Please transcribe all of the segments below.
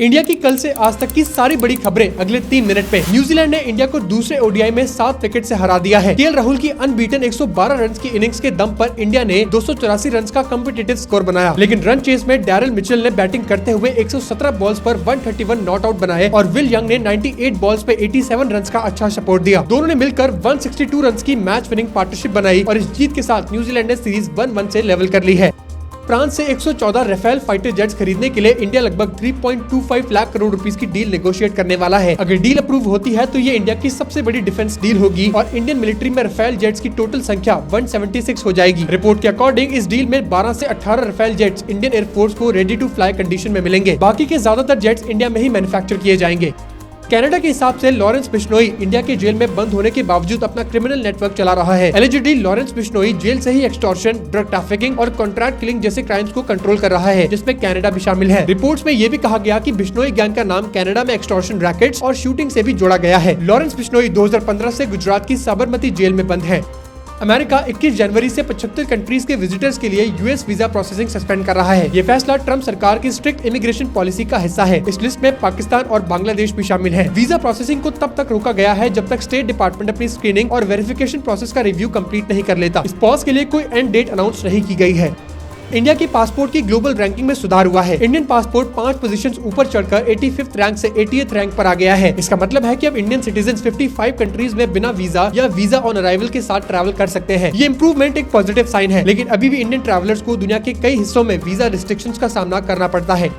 India की कल से आज तक की सारी बड़ी खबरें अगले 3 मिनट पे। न्यूजीलैंड ने इंडिया को दूसरे ओडीआई में 7 विकेट से हरा दिया है। केएल राहुल की अनबीटन 112 रन की इनिंग्स के दम पर इंडिया ने 284 रन का कॉम्पिटिटिव स्कोर बनाया, लेकिन रन चेस में डैरिल मिचेल ने बैटिंग करते हुए 117 बॉल्स पर 131 नॉट आउट बनाए और विल यंग ने 98 बॉल्स पे 87 रन का अच्छा सपोर्ट दिया। दोनों ने मिलकर 162 रन की मैच विनिंग पार्टनरशिप बनाई और इस जीत के साथ न्यूजीलैंड ने सीरीज 1-1 से लेवल कर ली है। फ्रांस से 114 राफेल फाइटर जेट्स खरीदने के लिए इंडिया लगभग 3.25 लाख करोड़ रुपीस की डील नेगोशिएट करने वाला है। अगर डील अप्रूव होती है तो ये इंडिया की सबसे बड़ी डिफेंस डील होगी और इंडियन मिलिट्री में राफेल जेट्स की टोटल संख्या 176 हो जाएगी। रिपोर्ट के अकॉर्डिंग इस डील में 12 से 18 राफेल जेट्स इंडियन एयरफोर्स को रेडी टू फ्लाई कंडीशन में मिलेंगे। बाकी के ज्यादातर जेट्स इंडिया में ही मैन्युफैक्चर किए जाएंगे। कनाडा के हिसाब से लॉरेंस बिश्नोई इंडिया के जेल में बंद होने के बावजूद अपना क्रिमिनल नेटवर्क चला रहा है। एलिजिडली लॉरेंस बिश्नोई जेल से ही एक्सटॉर्शन, ड्रग ट्रैफिकिंग और कॉन्ट्रैक्ट किलिंग जैसे क्राइम्स को कंट्रोल कर रहा है, जिसमें कनाडा भी शामिल है। रिपोर्ट्स में ये भी कहा गया कि बिश्नोई गैंग का नाम कनाडा में एक्सटॉर्शन रैकेट्स और शूटिंग से भी जोड़ा गया है। लॉरेंस बिश्नोई 2015 से गुजरात की साबरमती जेल में बंद है। अमेरिका 21 जनवरी से 75 कंट्रीज के विजिटर्स के लिए यूएस वीजा प्रोसेसिंग सस्पेंड कर रहा है। ये फैसला ट्रम्प सरकार की स्ट्रिक्ट इमिग्रेशन पॉलिसी का हिस्सा है। इस लिस्ट में पाकिस्तान और बांग्लादेश भी शामिल है। वीजा प्रोसेसिंग को तब तक रोका गया है जब तक स्टेट डिपार्टमेंट अपनी स्क्रीनिंग और वेरिफिकेशन प्रोसेस का रिव्यू कंप्लीट नहीं कर लेता। इस पॉज के लिए कोई एंड डेट अनाउंस नहीं की गई है। इंडिया की पासपोर्ट की ग्लोबल रैंकिंग में सुधार हुआ है। इंडियन पासपोर्ट 5 पोजीशंस ऊपर चढ़कर 85th रैंक से 80th रैंक पर आ गया है। इसका मतलब है कि अब इंडियन सिटीजन 55 कंट्रीज में बिना वीजा या वीजा ऑन अराइवल के साथ ट्रैवल कर सकते हैं। ये इंप्रूवमेंट एक पॉजिटिव साइन है, लेकिन अभी भी इंडियन ट्रैवलर्स को दुनिया के कई हिस्सों में वीजा रिस्ट्रिक्शंस का सामना करना पड़ता है।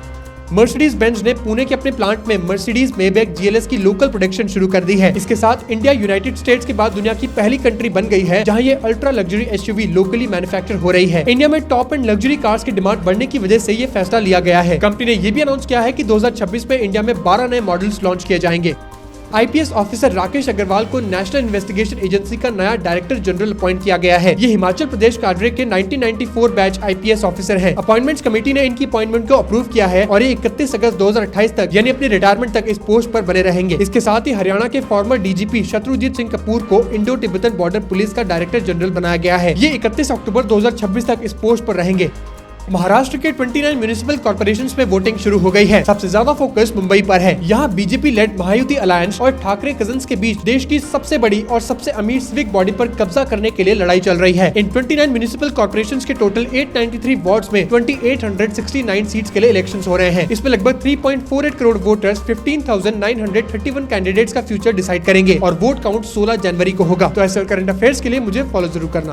मर्सिडीज बेंज ने पुणे के अपने प्लांट में मर्सिडीज मेबैक जीएलएस की लोकल प्रोडक्शन शुरू कर दी है। इसके साथ इंडिया यूनाइटेड स्टेट्स के बाद दुनिया की पहली कंट्री बन गई है जहां ये ultra luxury SUV locally manufacture हो रही है। इंडिया में टॉप एंड लग्जरी कार्स की डिमांड बढ़ने की वजह से ये फैसला लिया गया है। कंपनी ने ये भी अनाउंस किया है कि 2026 में इंडिया में 12 नए मॉडल्स लॉन्च किए जाएंगे। आईपीएस ऑफिसर राकेश अग्रवाल को नेशनल इन्वेस्टिगेशन एजेंसी का नया डायरेक्टर जनरल अपॉइंट किया गया है। ये हिमाचल प्रदेश काडरे के 1994 बैच आईपीएस ऑफिसर हैं। अपॉइंटमेंट्स कमेटी ने इनकी अपॉइंटमेंट को अप्रूव किया है और ये 31 अगस्त 2028 तक यानी अपनी रिटायरमेंट तक इस पोस्ट पर बने रहेंगे। इसके साथ ही हरियाणा के फॉर्मर डीजीपी शत्रुजीत सिंह कपूर को इंडो तिब्बतन बॉर्डर पुलिस का डायरेक्टर जनरल बनाया गया है। ये 31 अक्टूबर 2026 तक इस पोस्ट पर रहेंगे। महाराष्ट्र के 29 म्युनिसिपल कॉर्पोरेशंस में वोटिंग शुरू हो गई है। सबसे ज्यादा फोकस मुंबई पर है। यहाँ बीजेपी लेड महायुति अलायंस और ठाकरे कजन्स के बीच देश की सबसे बड़ी और सबसे अमीर सिविक बॉडी पर कब्जा करने के लिए लड़ाई चल रही है। इन 29 म्युनिसिपल कॉर्पोरेशंस के टोटल 893 वार्ड्स में 2869 सीट्स के लिए इलेक्शंस हो रहे हैं। इसमें लगभग 3.48 करोड़ वोटर्स 15,931 कैंडिडेट्स का फ्यूचर डिसाइड करेंगे और वोट काउंट 16 जनवरी को होगा। तो ऐसे करंट अफेयर्स के लिए मुझे फॉलो जरूर करना।